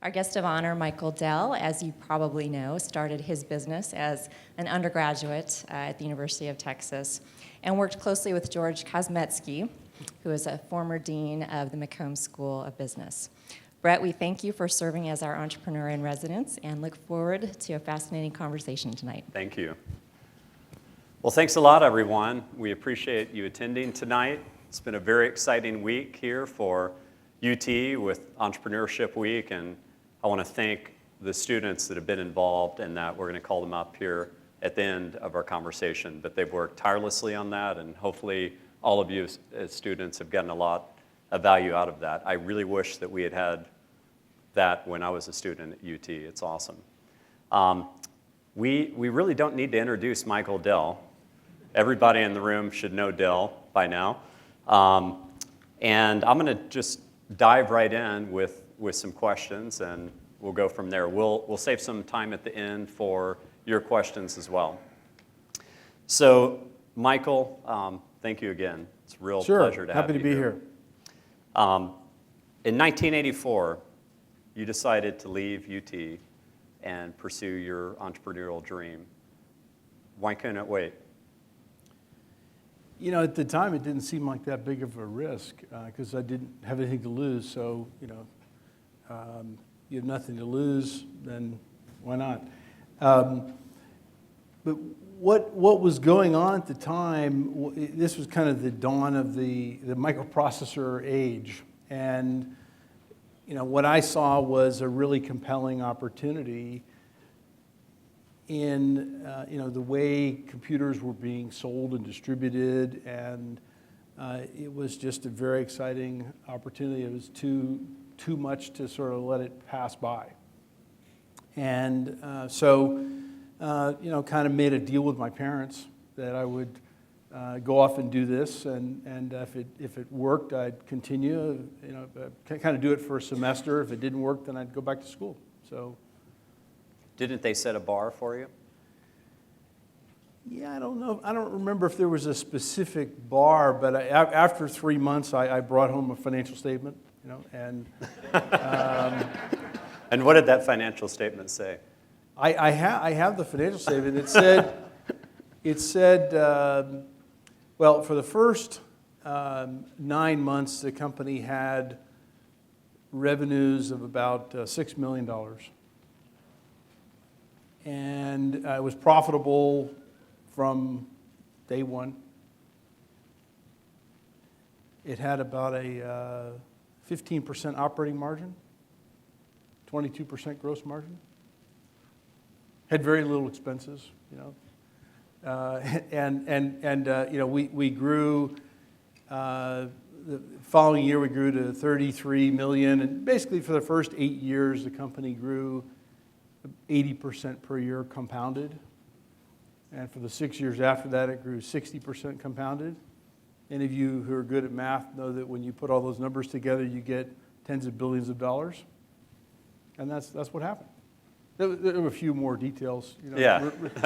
Our guest of honor, Michael Dell, as you probably know, started his business as an undergraduate at the University of Texas and worked closely with George Kosmetsky, who is a former dean of the McCombs School of Business. Brett, we thank you for serving as our entrepreneur in residence and look forward to a fascinating conversation tonight. Thank you. Well, thanks a lot, everyone. We appreciate you attending tonight. It's been a very exciting week here for UT with Entrepreneurship Week, and I want to thank the students that have been involved in that. We're going to call them up here at the end of our conversation, but they've worked tirelessly on that, and hopefully all of you as students have gotten a lot of value out of that. I really wish that we had had that when I was a student at UT. It's awesome. We really don't need to introduce Michael Dell. Everybody in the room should know Dell by now. And I'm going to just dive right in with some questions, and we'll go from there. We'll save some time at the end for your questions as well. So, Michael, thank you again. It's a real pleasure to have you. Happy to be here. In 1984, you decided to leave UT and pursue your entrepreneurial dream. Why couldn't it wait? You know, at the time, it didn't seem like that big of a risk because I didn't have anything to lose. So, you have nothing to lose, then why not? But what was going on at the time, this was kind of the dawn of the microprocessor age. And, what I saw was a really compelling opportunity in the way computers were being sold and distributed, and it was just a very exciting opportunity. It was too much to sort of let it pass by. And so kind of made a deal with my parents that I would go off and do this, and if it worked, I'd continue. Kind of do it for a semester. If it didn't work, then I'd go back to school. So. Didn't they set a bar for you? Yeah, I don't know. I don't remember if there was a specific bar, but after 3 months, I brought home a financial statement, and. And what did that financial statement say? I have the financial statement. It said, well, for the first 9 months, the company had revenues of about $6 million. And it was profitable from day one. It had about a 15% operating margin, 22% gross margin. Had very little expenses, we grew. The following year, we grew to 33 million, and basically for the first 8 years, the company grew 80% per year compounded. And for the 6 years after that, it grew 60% compounded. Any of you who are good at math know that when you put all those numbers together, you get tens of billions of dollars. And that's what happened. There were a few more details, a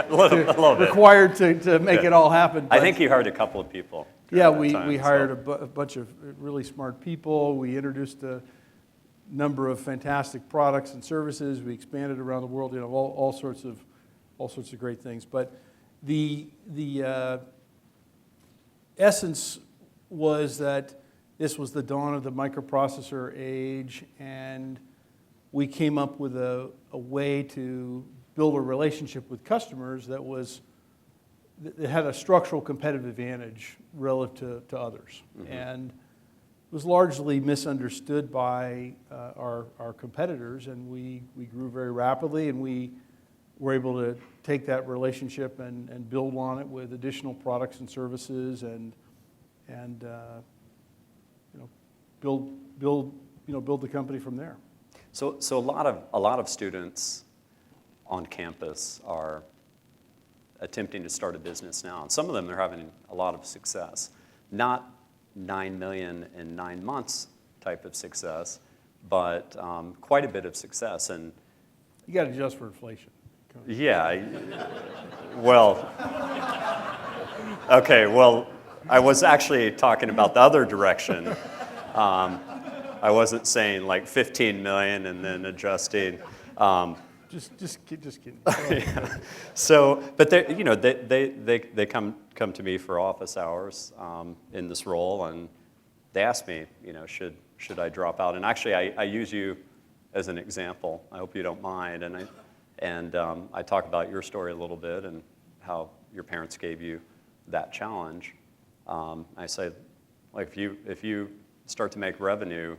little bit. Required to make it all happen. I think you hired a couple of people. Yeah, we hired a bunch of really smart people. We introduced a number of fantastic products and services. We expanded around the world, all sorts of great things. But the essence was that this was the dawn of the microprocessor age, and we came up with a way to build a relationship with customers that had a structural competitive advantage relative to others. Mm-hmm. And it was largely misunderstood by our competitors, and we grew very rapidly, and we were able to take that relationship and build on it with additional products and services, and build the company from there. So a lot of students on campus are attempting to start a business now, and some of them are having a lot of success. Not 9 million in 9 months type of success, but quite a bit of success. And you got to adjust for inflation. Yeah. Well. Okay. Well, I was actually talking about the other direction. I wasn't saying like 15 million and then adjusting. Just kidding. Yeah. So, but they come to me for office hours in this role, and they ask me, should I drop out? And actually, I use you as an example. I hope you don't mind. And I talk about your story a little bit and how your parents gave you that challenge. I say, like, if you start to make revenue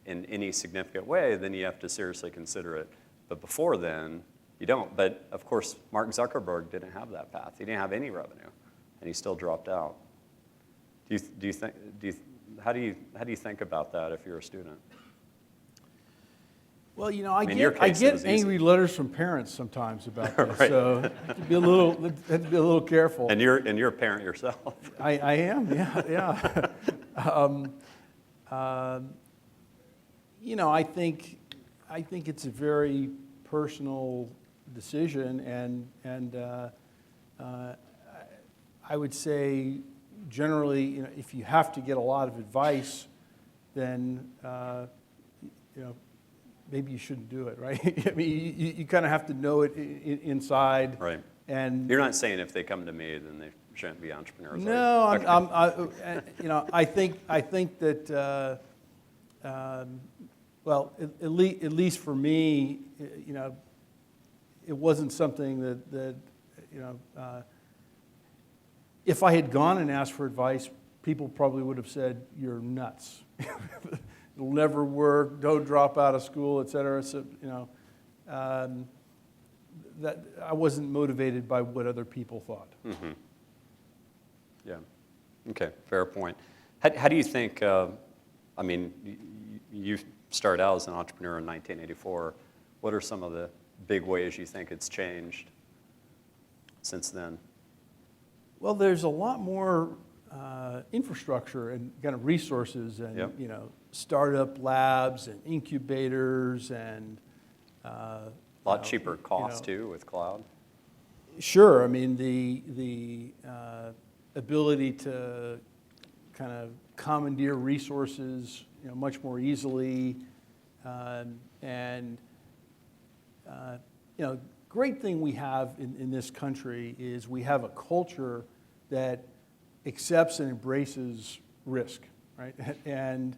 in any significant way, then you have to seriously consider it. But before then, you don't. But of course, Mark Zuckerberg didn't have that path. He didn't have any revenue, and he still dropped out. How do you think about that if you're a student? Well, I get angry letters from parents sometimes about this, Right. so have to be a little careful. And you're a parent yourself. I am, yeah. I think it's a very personal decision, and I would say generally, if you have to get a lot of advice, then maybe you shouldn't do it, right? I mean, you kind of have to know it inside. Right. And you're not saying if they come to me, then they shouldn't be entrepreneurs. No, Okay. I think that well, at least for me, it wasn't something that if I had gone and asked for advice, people probably would have said, "You're nuts. It'll never work. Don't drop out of school, et cetera." So, that I wasn't motivated by what other people thought. Mm-hmm. Yeah. Okay. Fair point. How do you think? I mean, you started out as an entrepreneur in 1984. What are some of the big ways you think it's changed since then? Well, there's a lot more infrastructure and kind of resources, and Yep. Startup labs and incubators, and A lot cheaper cost too with cloud. Sure. I mean, the ability to kind of commandeer resources, much more easily, and great thing we have in this country is we have a culture that accepts and embraces risk, right? And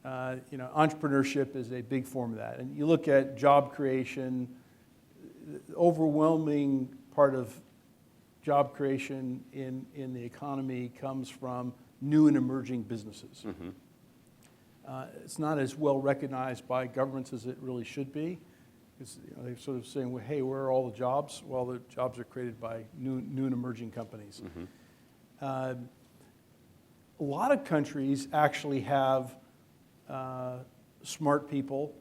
entrepreneurship is a big form of that. And you look at job creation, the overwhelming part of job creation in the economy comes from new and emerging businesses. Mm-hmm. It's not as well recognized by governments as it really should be. Because they're sort of saying, well, hey, where are all the jobs? Well, the jobs are created by new and emerging companies. Mm-hmm. A lot of countries actually have smart people.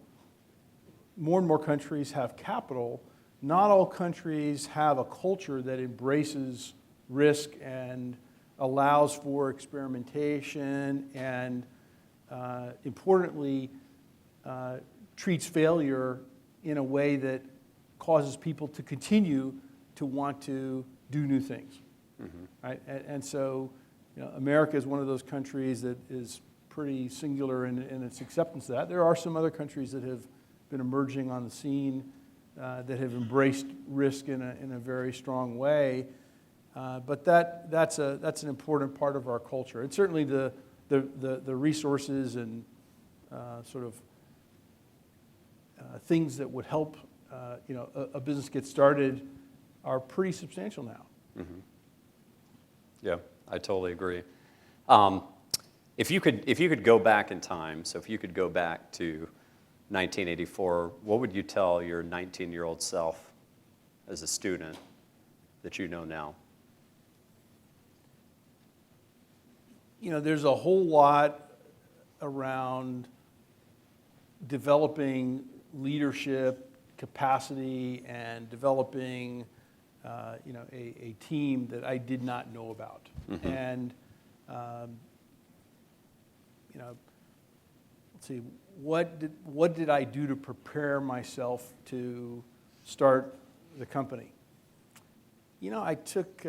More and more countries have capital. Not all countries have a culture that embraces risk and allows for experimentation and, importantly, treats failure in a way that causes people to continue to want to do new things. Mm-hmm. Right? And so, America is one of those countries that is pretty singular in its acceptance of that. There are some other countries that have been emerging on the scene that have embraced risk in a very strong way. But that's an important part of our culture. And certainly the resources and sort of things that would help a business get started are pretty substantial now. Mm-hmm. Yeah, I totally agree. If you could go back in time, so if you could go back to 1984, what would you tell your 19-year-old self as a student that you know now? There's a whole lot around developing leadership capacity and developing a team that I did not know about. Mm-hmm. And let's see, what did I do to prepare myself to start the company? I took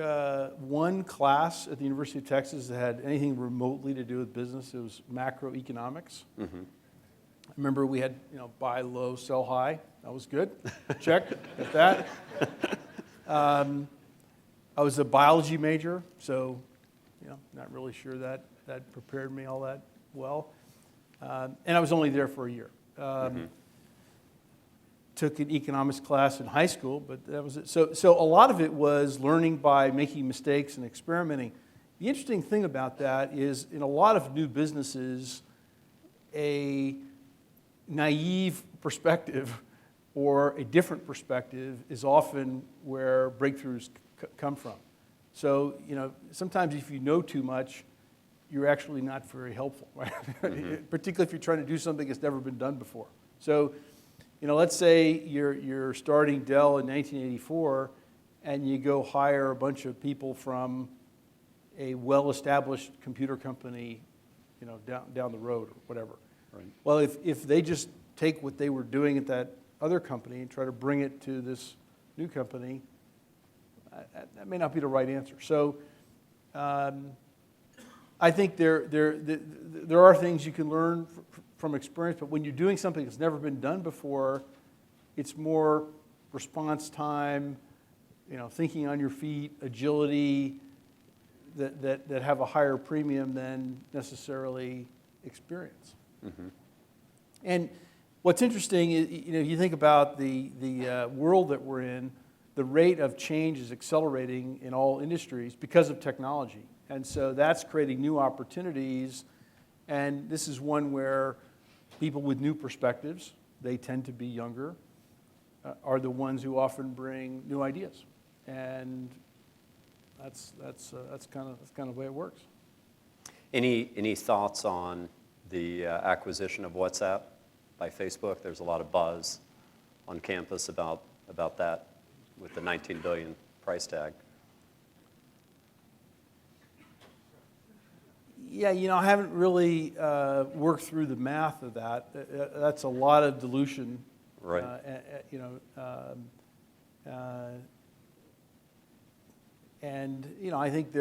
one class at the University of Texas that had anything remotely to do with business. It was macroeconomics. Mm-hmm. Remember we had, buy low, sell high. That was good. Check, get that. I was a biology major, so, not really sure that prepared me all that well. And I was only there for a year. Took an economics class in high school, but that was it. So a lot of it was learning by making mistakes and experimenting. The interesting thing about that is in a lot of new businesses, a naive perspective or a different perspective is often where breakthroughs come from. So, sometimes if you know too much, you're actually not very helpful, right? Particularly if you're trying to do something that's never been done before. So, let's say you're starting Dell in 1984 and you go hire a bunch of people from a well-established computer company, down the road or whatever. Right. Well, if they just take what they were doing at that other company and try to bring it to this new company, that may not be the right answer. So I think there are things you can learn from experience, but when you're doing something that's never been done before, it's more response time, thinking on your feet, agility, that have a higher premium than necessarily experience. And what's interesting is, you think about the world that we're in, the rate of change is accelerating in all industries because of technology. And so that's creating new opportunities. And this is one where people with new perspectives, they tend to be younger, are the ones who often bring new ideas. And that's kind of the way it works. Any thoughts on the acquisition of WhatsApp by Facebook? There's a lot of buzz on campus about that with the $19 billion price tag. Yeah, I haven't really worked through the math of that. That's a lot of dilution. Right. And I think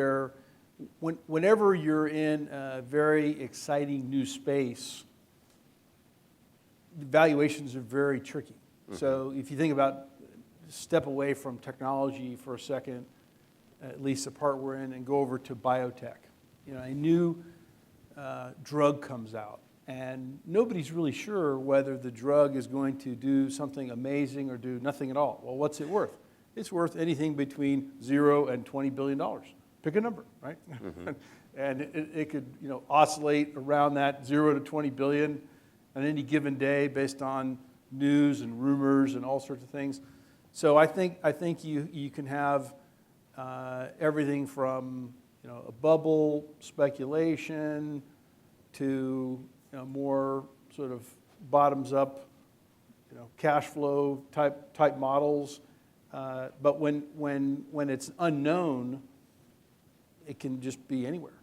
whenever you're in a very exciting new space, the valuations are very tricky. So if you think about step away from technology for a second, at least the part we're in, and go over to biotech. A new drug comes out, and nobody's really sure whether the drug is going to do something amazing or do nothing at all. Well, what's it worth? It's worth anything between $0 and $20 billion. Pick a number, right? And it could, oscillate around that 0 to 20 billion on any given day based on news and rumors and all sorts of things. So I think you can have everything from a bubble speculation to more sort of bottoms up, cash flow type models. But when it's unknown, it can just be anywhere,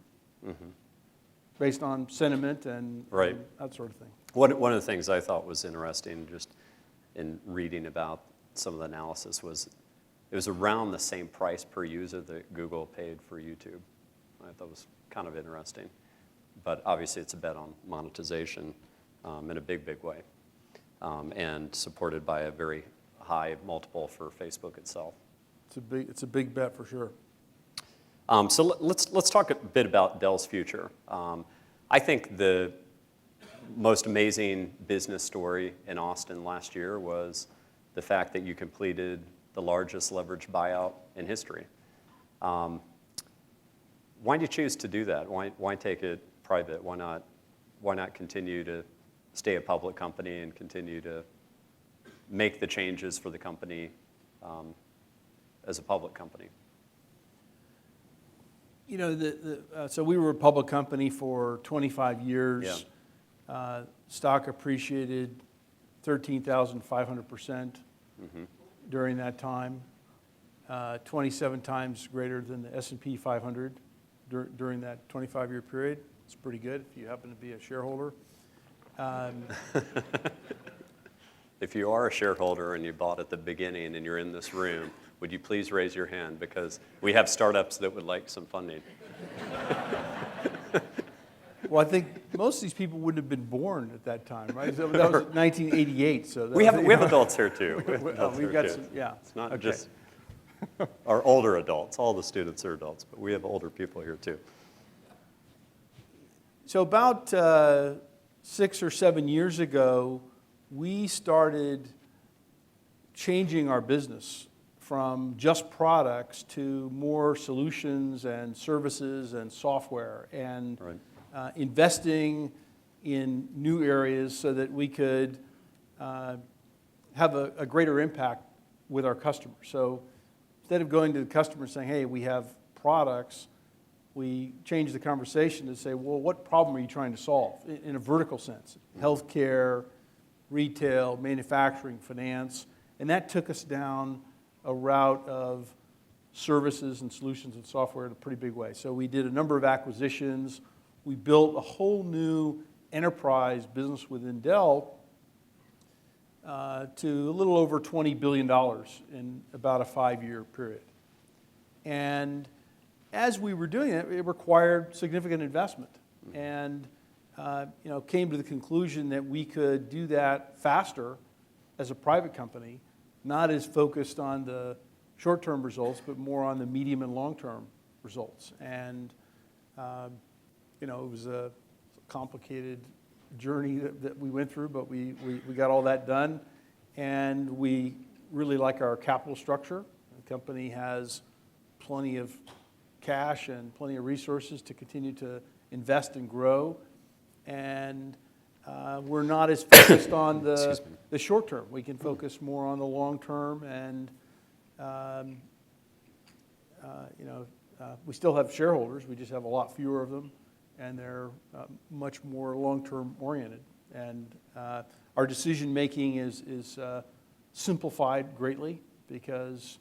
based on sentiment and that sort of thing. One of the things I thought was interesting, just in reading about some of the analysis, was it was around the same price per user that Google paid for YouTube. I thought it was kind of interesting. But obviously it's a bet on monetization in a big, big way, and supported by a very high multiple for Facebook itself. It's a big bet for sure. So let's talk a bit about Dell's future. I think the most amazing business story in Austin last year was the fact that you completed the largest leveraged buyout in history. Why did you choose to do that? Why take it private? Why not continue to stay a public company and continue to make the changes for the company as a public company? So we were a public company for 25 years. Yeah. Stock appreciated 13,500% during that time, 27 times greater than the S&P 500 during that 25-year period. It's pretty good if you happen to be a shareholder. If you are a shareholder and you bought at the beginning and you're in this room, would you please raise your hand, because we have startups that would like some funding. Well, I think most of these people wouldn't have been born at that time, right? That was 1988. So We have adults here too. We have adults we've here got too. some, yeah. It's not Okay. just our older adults. All the students are adults, but we have older people here too. So about 6 or 7 years ago, we started changing our business from just products to more solutions and services and software, and Right. investing in new areas so that we could have a greater impact with our customers. So instead of going to the customer saying, hey, we have products, we changed the conversation to say, well, what problem are you trying to solve in a vertical sense? Healthcare, retail, manufacturing, finance. And that took us down a route of services and solutions and software in a pretty big way. So we did a number of acquisitions. We built a whole new enterprise business within Dell to a little over $20 billion in about a 5-year period. And as we were doing it, it required significant investment, and came to the conclusion that we could do that faster as a private company, not as focused on the short-term results, but more on the medium and long-term results. And it was a complicated journey that we went through, but we got all that done, and we really like our capital structure. The company has plenty of cash and plenty of resources to continue to invest and grow, and we're not as focused on the short term. We can focus more on the long term, and we still have shareholders. We just have a lot fewer of them, and they're much more long-term oriented. And our decision making is simplified greatly, because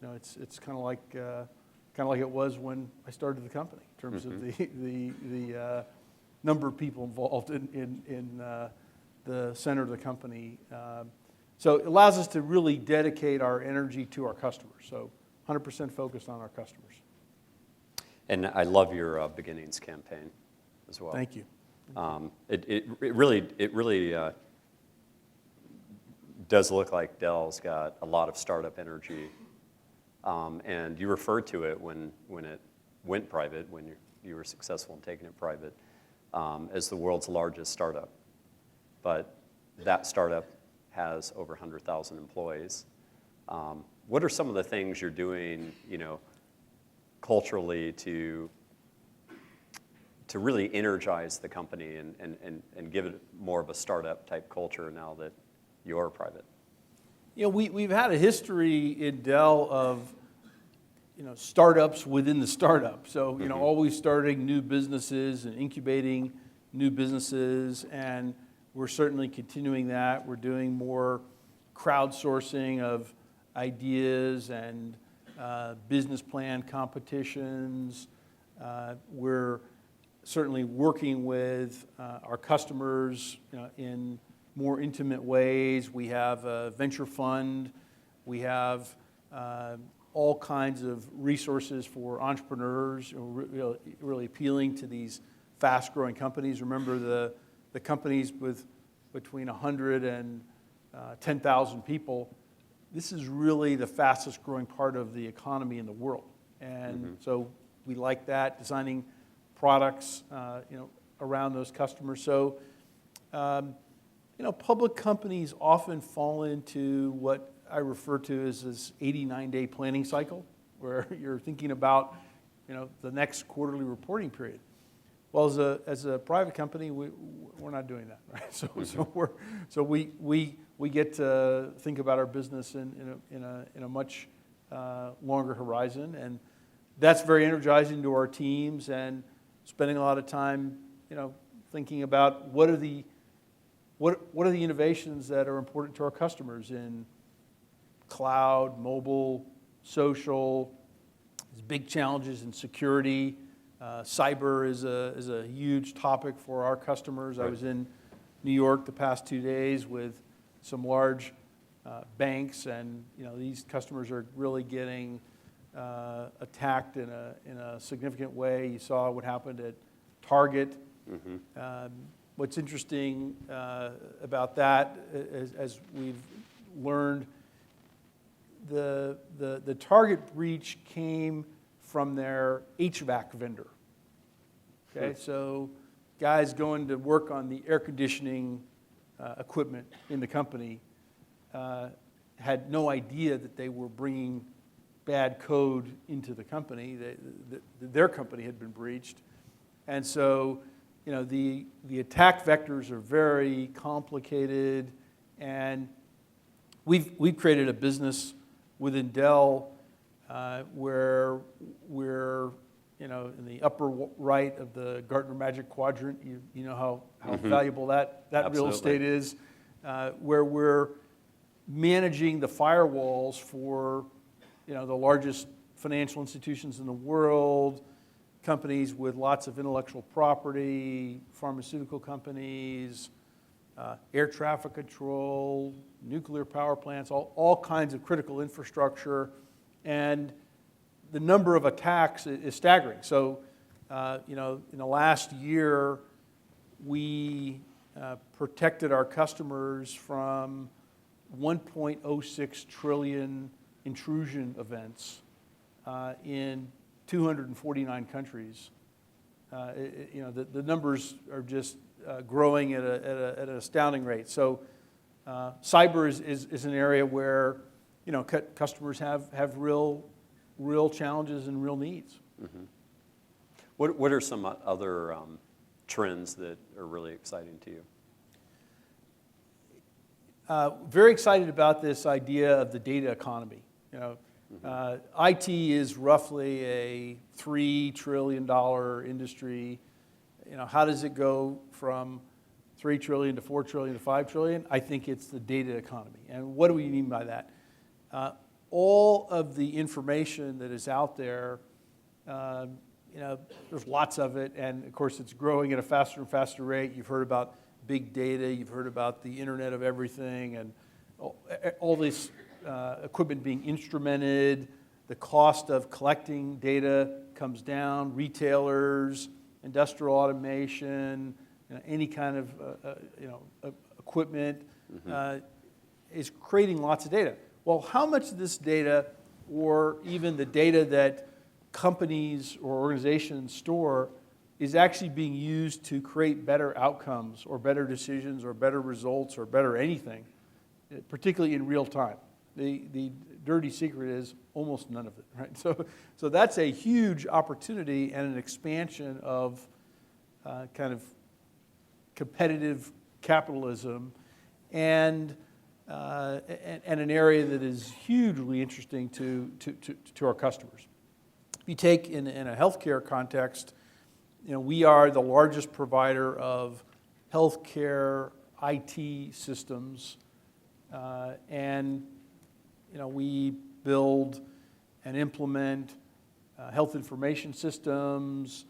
it's kind of like it was when I started the company in terms of the number of people involved in the center of the company. So it allows us to really dedicate our energy to our customers. So 100% focused on our customers. And I love your beginnings campaign as well. Thank you. It really does look like Dell's got a lot of startup energy. And you referred to it when it went private, when you were successful in taking it private, as the world's largest startup. But that startup has over 100,000 employees. What are some of the things you're doing, culturally to really energize the company and give it more of a startup type culture now that you're private? We've had a history in Dell of startups within the startup. So always starting new businesses and incubating new businesses, and we're certainly continuing that. We're doing more crowdsourcing of ideas and business plan competitions. We're certainly working with our customers in more intimate ways. We have a venture fund. We have all kinds of resources for entrepreneurs, really appealing to these fast-growing companies. Remember, the companies with between 100 and 10,000 people, this is really the fastest growing part of the economy in the world. And so we like that, designing products around those customers. So public companies often fall into what I refer to as this 89-day planning cycle, where you're thinking about the next quarterly reporting period. Well, as a private company, we're not doing that, right? So we get to think about our business in a much longer horizon, and that's very energizing to our teams, and spending a lot of time thinking about what are the innovations that are important to our customers in cloud, mobile, social. There's big challenges in security. Cyber is a huge topic for our customers. Right. I was in New York the past 2 days with some large banks, and these customers are really getting attacked in a significant way. You saw what happened at Target. What's interesting about that, as we've learned, the Target breach came from their HVAC vendor. Okay, so guys going to work on the air conditioning equipment in the company had no idea that they were bringing bad code into the company. Their company had been breached. And so, you know, the attack vectors are very complicated, and we've created a business within Dell where we're, you know, in the upper right of the Gartner Magic Quadrant. You know how valuable that real estate is, where we're managing the firewalls for, you know, the largest financial institutions in the world, companies with lots of intellectual property, pharmaceutical companies, air traffic control, nuclear power plants, all kinds of critical infrastructure. And the number of attacks is staggering. So, you know, in the last year, we protected our customers from 1.06 trillion intrusion events in 249 countries. You know, the numbers are just growing at an astounding rate. So cyber is an area where, you know, customers have real challenges and real needs. What are some other trends that are really exciting to you? Very excited about this idea of the data economy. You know, IT is roughly a $3 trillion industry. You know, how does it go from 3 trillion to 4 trillion to 5 trillion? I think it's the data economy. And what do we mean by that? All of the information that is out there, you know, there's lots of it, and of course it's growing at a faster and faster rate. You've heard about big data, you've heard about the Internet of Everything, and all this equipment being instrumented. The cost of collecting data comes down. Retailers, industrial automation, you know, any kind of you know, equipment is creating lots of data. Well, how much of this data, or even the data that companies or organizations store, is actually being used to create better outcomes or better decisions or better results or better anything, particularly in real time? The dirty secret is almost none of it, right? So that's a huge opportunity and an expansion of kind of competitive capitalism, and an area that is hugely interesting to our customers. If you take in a healthcare context, you know, we are the largest provider of healthcare IT systems, and you know, we build and implement health information systems,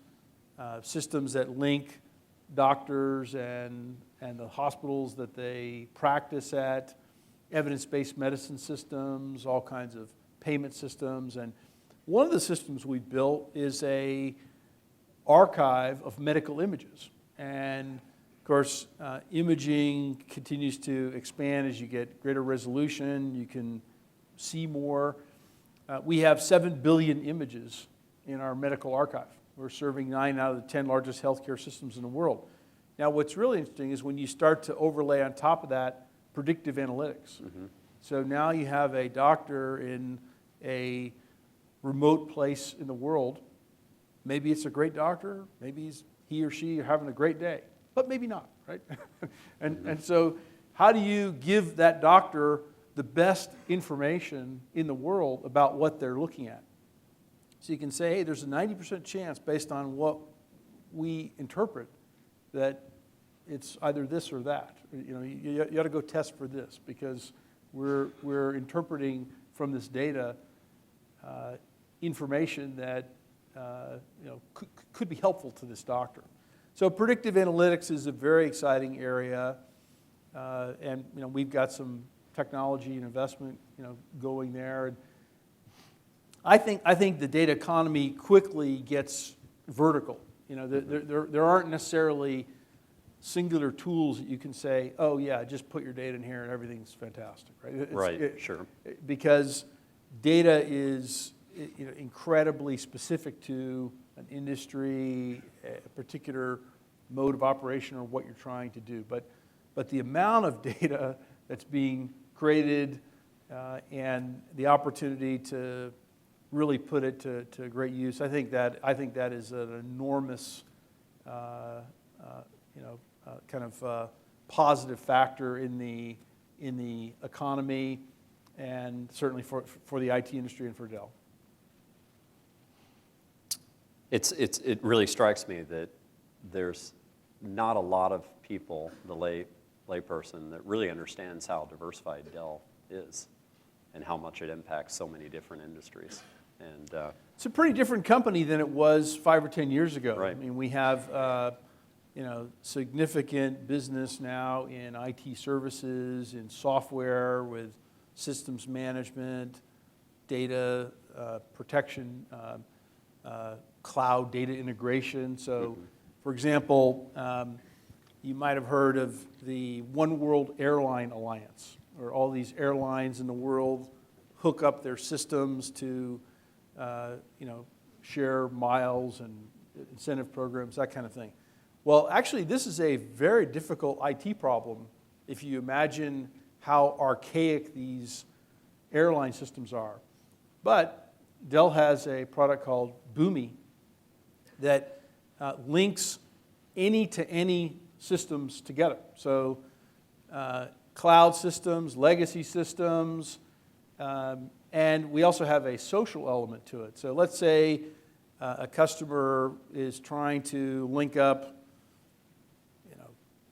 systems that link doctors and the hospitals that they practice at, evidence-based medicine systems, all kinds of payment systems. And one of the systems we built is a archive of medical images. And of course, imaging continues to expand as you get greater resolution. You can see more. We have 7 billion images in our medical archive. We're serving 9 out of the 10 largest healthcare systems in the world. Now, what's really interesting is when you start to overlay on top of that predictive analytics. So now you have a doctor in a remote place in the world. Maybe it's a great doctor, maybe he or she are having a great day, but maybe not, right? and so how do you give that doctor the best information in the world about what they're looking at? So you can say, hey, there's a 90% chance based on what we interpret that it's either this or that. You know, you got to go test for this because we're interpreting from this data information that you know, could be helpful to this doctor. So predictive analytics is a very exciting area, and you know, we've got some technology and investment, you know, going there. I think the data economy quickly gets vertical. You know, there aren't necessarily singular tools that you can say, oh yeah, just put your data in here and everything's fantastic, right? Sure. Because data is incredibly specific to an industry, a particular mode of operation, or what you're trying to do. But the amount of data that's being created and the opportunity to really put it to great use, I think that is an enormous kind of positive factor in the economy, and certainly for the IT industry and for Dell. It really strikes me that there's not a lot of people, the layperson, that really understands how diversified Dell is and how much it impacts so many different industries. And it's a pretty different company than it was 5 or 10 years ago. Right. I mean, we have significant business now in IT services, in software with systems management, data protection, cloud data integration. So, for example, you might have heard of the One World Airline Alliance, where all these airlines in the world hook up their systems to share miles and incentive programs, that kind of thing. Well, actually, this is a very difficult IT problem if you imagine how archaic these airline systems are. But Dell has a product called Boomi that links any-to-any systems together. So cloud systems, legacy systems, and we also have a social element to it. So let's say a customer is trying to link up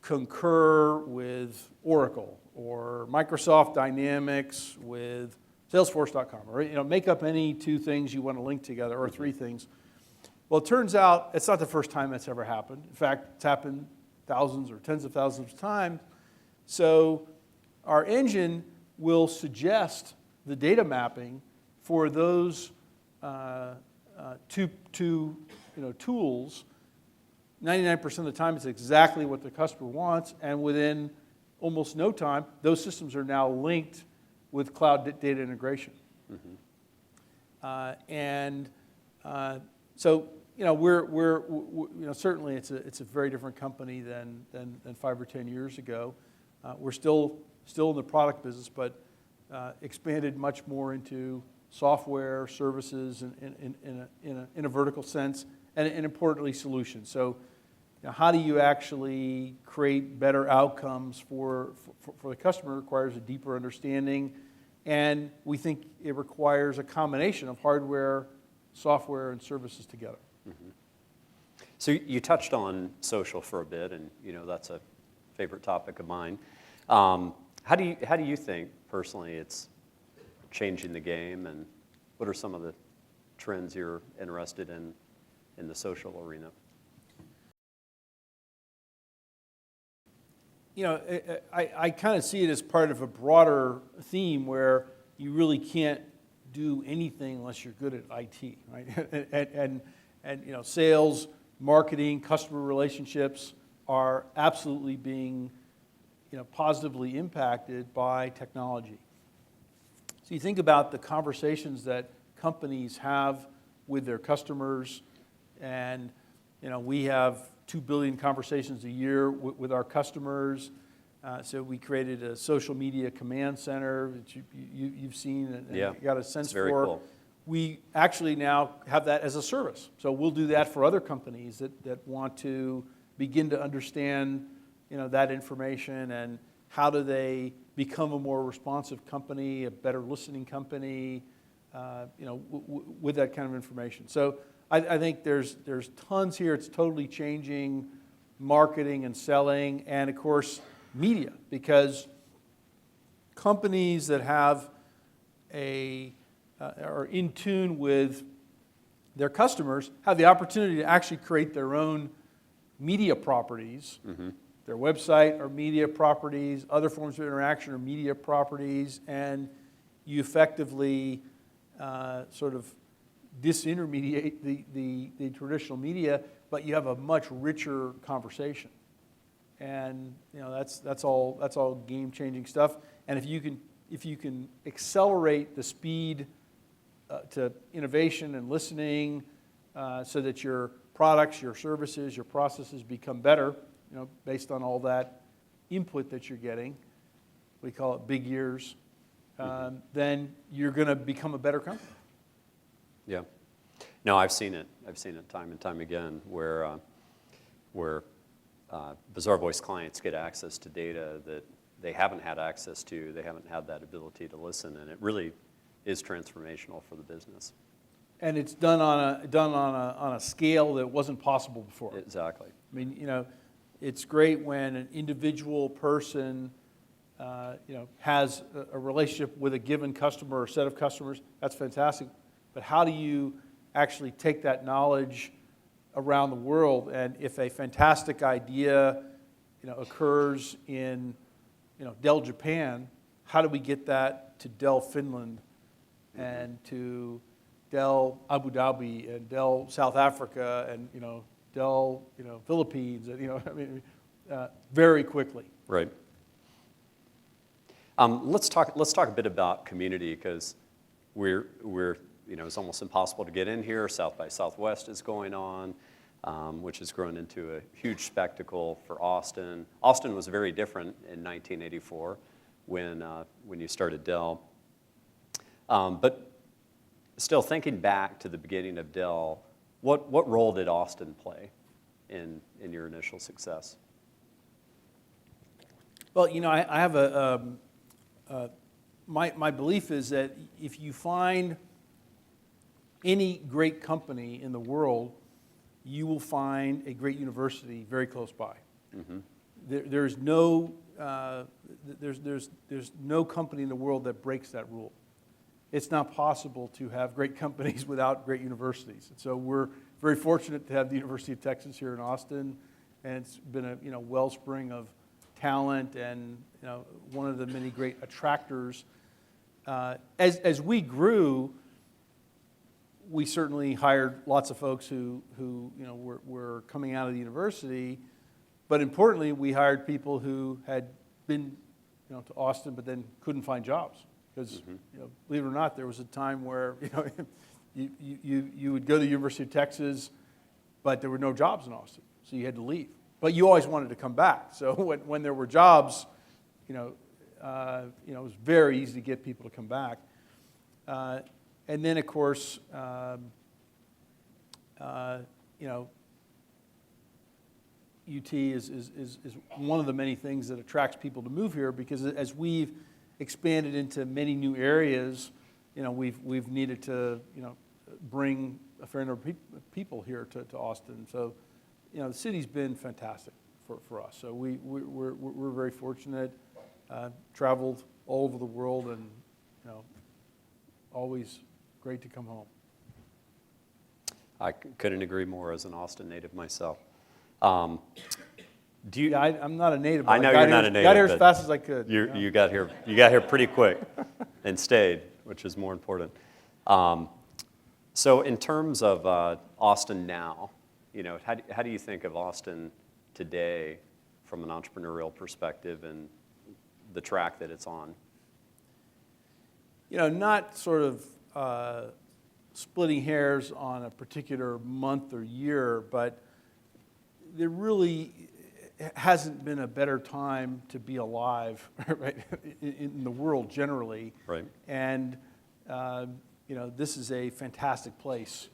Concur with Oracle, or Microsoft Dynamics with Salesforce.com, or make up any two things you want to link together, or three things. Well, it turns out it's not the first time that's ever happened. In fact, it's happened thousands or tens of thousands of times. So our engine will suggest the data mapping for those two tools. 99% of the time, it's exactly what the customer wants, and within almost no time, those systems are now linked with cloud data integration. So we're certainly it's a very different company than 5 or 10 years ago. We're still in the product business, but expanded much more into software services in a vertical sense, and importantly, solutions. So, how do you actually create better outcomes for the customer? Requires a deeper understanding, and we think it requires a combination of hardware, software, and services together. So you touched on social for a bit, and that's a favorite topic of mine. How do you think personally it's changing the game, and what are some of the trends you're interested in the social arena? I kind of see it as part of a broader theme where you really can't do anything unless you're good at IT, right? and sales, marketing, customer relationships are absolutely being positively impacted by technology. So you think about the conversations that companies have with their customers, and we have 2 billion conversations a year with our customers. So we created a social media command center that you've seen and got a sense for. Very cool. We actually now have that as a service. So we'll do that for other companies that want to begin to understand that information, and how do they become a more responsive company, a better listening company, with that kind of information. So I think there's tons here. It's totally changing marketing and selling, and of course media, because companies that have are in tune with their customers have the opportunity to actually create their own media properties. Their website are media properties, other forms of interaction are media properties, and you effectively sort of disintermediate the traditional media, but you have a much richer conversation. And that's all game-changing stuff. And if you can accelerate the speed to innovation and listening, so that your products, your services, your processes become better, based on all that input that you're getting, we call it big ears, then you're going to become a better company. Yeah. No, I've seen it. I've seen it time and time again where Bizarre Voice clients get access to data that they haven't had access to. They haven't had that ability to listen, and it really is transformational for the business. And it's done on a scale that wasn't possible before. Exactly. I mean, it's great when an individual person, has a relationship with a given customer or set of customers. That's fantastic. But how do you actually take that knowledge around the world? And if a fantastic idea, occurs in, Dell Japan, how do we get that to Dell Finland and to Dell Abu Dhabi and Dell South Africa and Dell Philippines and very quickly. Right. Let's talk a bit about community, because we're it's almost impossible to get in here. South by Southwest is going on, which has grown into a huge spectacle for Austin. Austin was very different in 1984 when you started Dell. But still, thinking back to the beginning of Dell, what role did Austin play in your initial success? Well, I have my belief is that if you find any great company in the world, you will find a great university very close by. Mm-hmm. There's no company in the world that breaks that rule. It's not possible to have great companies without great universities. And so we're very fortunate to have the University of Texas here in Austin, and it's been a wellspring of talent and one of the many great attractors. As we grew, we certainly hired lots of folks who were coming out of the university, but importantly, we hired people who had been to Austin but then couldn't find jobs. Because, believe it or not, there was a time where, you would go to the University of Texas, but there were no jobs in Austin, so you had to leave. But you always wanted to come back. So when there were jobs, it was very easy to get people to come back. And then, of course, UT is one of the many things that attracts people to move here, because as we've expanded into many new areas, we've needed to bring a fair number of people here to Austin. So the city's been fantastic for us. So we're very fortunate. Traveled all over the world, and always great to come home. I couldn't agree more as an Austin native myself. I'm not a native. I know you're not a native. Got here as fast as I could. You got here. You got here pretty quick, and stayed, which is more important. So, in terms of Austin now, how do you think of Austin today from an entrepreneurial perspective and the track that it's on? Not sort of splitting hairs on a particular month or year, but there really hasn't been a better time to be alive, right, in the world generally. Right. And this is a fantastic place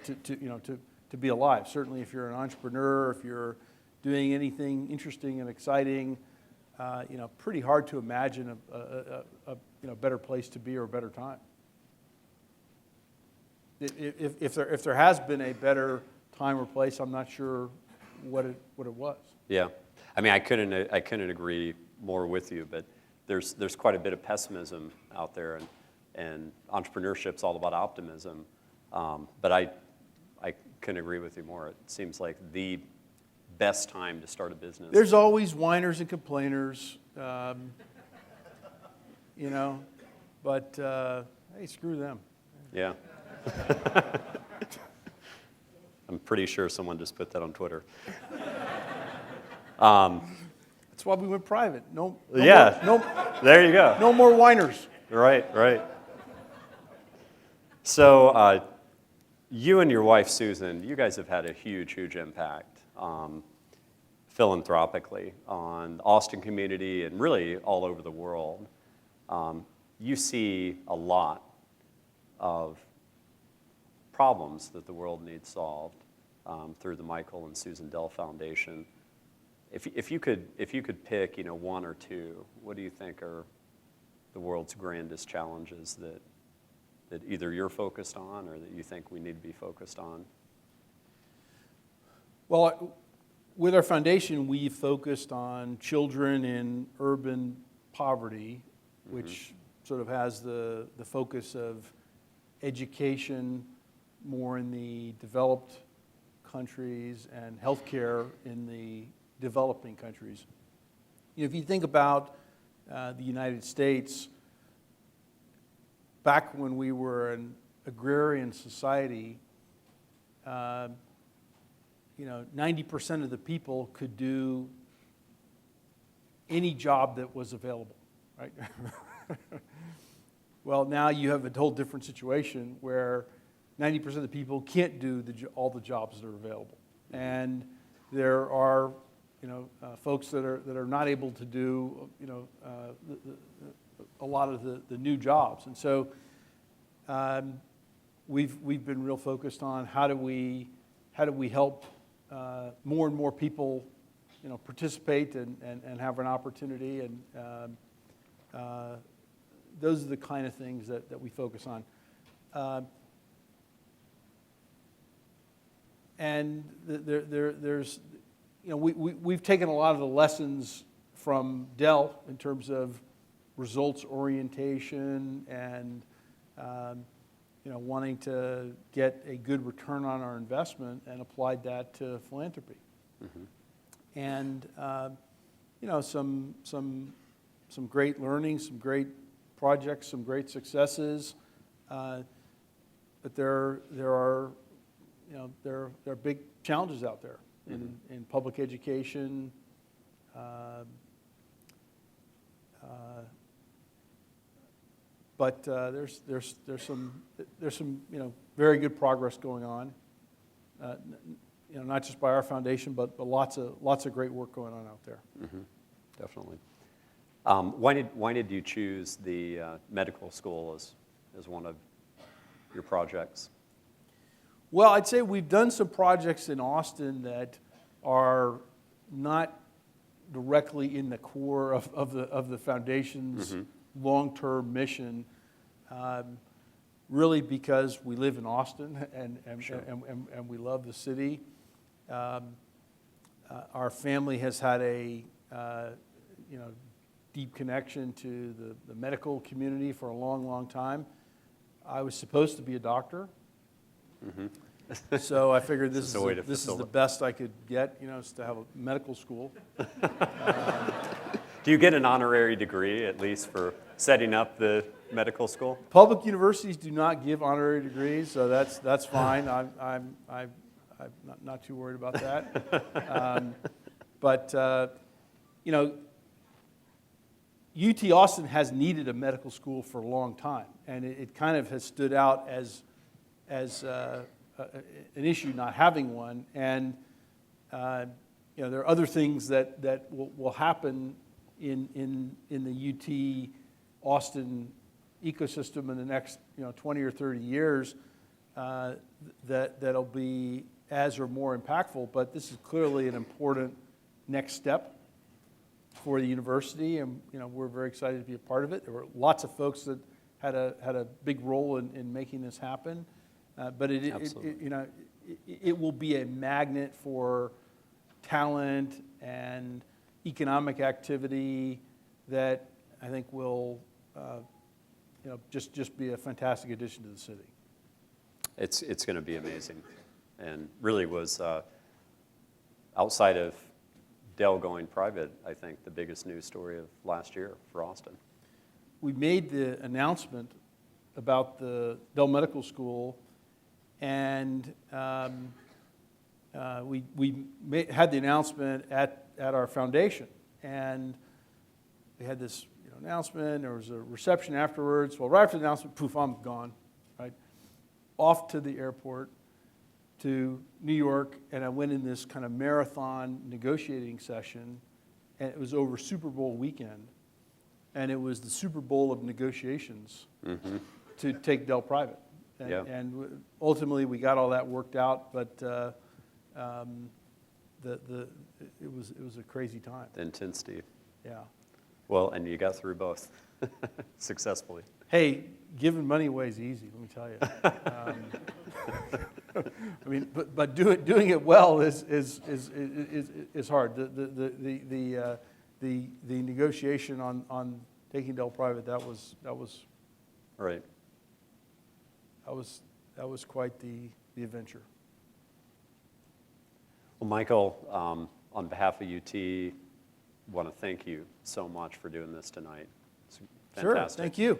to be alive. Certainly, if you're an entrepreneur, if you're doing anything interesting and exciting, pretty hard to imagine a better place to be or a better time. If there has been a better time or place, I'm not sure what it was. Yeah, I mean, I couldn't agree more with you. But there's quite a bit of pessimism out there, and entrepreneurship's all about optimism. But I couldn't agree with you more. It seems like the best time to start a business. There's always whiners and complainers, but hey, screw them. Yeah. I'm pretty sure someone just put that on Twitter. That's why we went private. No Yeah. more, There you go. no more whiners. Right, right. So you and your wife, Susan, you guys have had a huge, huge impact philanthropically on the Austin community and really all over the world. You see a lot of problems that the world needs solved through the Michael and Susan Dell Foundation. If you could pick, one or two, what do you think are the world's grandest challenges that either you're focused on or that you think we need to be focused on? Well, with our foundation, we focused on children in urban poverty, which sort of has the focus of education more in the developed countries and healthcare in the developing countries. If you think about the United States, back when we were an agrarian society, 90% of the people could do any job that was available, right? Well, now you have a whole different situation where 90% of the people can't do all the jobs that are available, and there are folks that are not able to do a lot of the new jobs, and so we've been real focused on how do we help more and more people participate and have an opportunity, and those are the kind of things that we focus on. And there's, we've taken a lot of the lessons from Dell in terms of results orientation and wanting to get a good return on our investment, and applied that to philanthropy. And some great learnings, some great projects, some great successes, but there are big challenges out there in public education. But there's some very good progress going on. Not just by our foundation, but lots of great work going on out there. Definitely. Why did you choose the medical school as one of your projects? Well, I'd say we've done some projects in Austin that are not directly in the core of the foundation's long-term mission, really because we live in Austin and we love the city. Our family has had a deep connection to the medical community for a long, long time. I was supposed to be a doctor. So I figured this is the best I could get, is to have a medical school. Do you get an honorary degree, at least for setting up the medical school? Public universities do not give honorary degrees, so that's fine. I'm not too worried about that. But UT Austin has needed a medical school for a long time, and it kind of has stood out as an issue not having one. And there are other things that will happen in the UT Austin ecosystem in the next 20 or 30 years that'll be as or more impactful. But this is clearly an important next step for the university, and we're very excited to be a part of it. There were lots of folks that had a big role in making this happen, but it will be a magnet for talent and economic activity that I think will just be a fantastic addition to the city. It's going to be amazing, and really was outside of Dell going private, I think, the biggest news story of last year for Austin. We made the announcement about the Dell Medical School, and we had the announcement at our foundation, and we had this announcement. There was a reception afterwards. Well, right after the announcement, poof, I'm gone, right? Off to the airport to New York, and I went in this kind of marathon negotiating session, and it was over Super Bowl weekend, and it was the Super Bowl of negotiations to take Dell private. And, Yeah. and ultimately, we got all that worked out, but it was a crazy time. The intensity. Yeah. Well, and you got through both successfully. Hey, giving money away is easy, let me tell you. I mean, but doing it well is hard. The negotiation on taking Dell private, that was Right. quite the adventure. Well, Michael, on behalf of UT, want to thank you so much for doing this tonight. It's fantastic. Sure, thank you.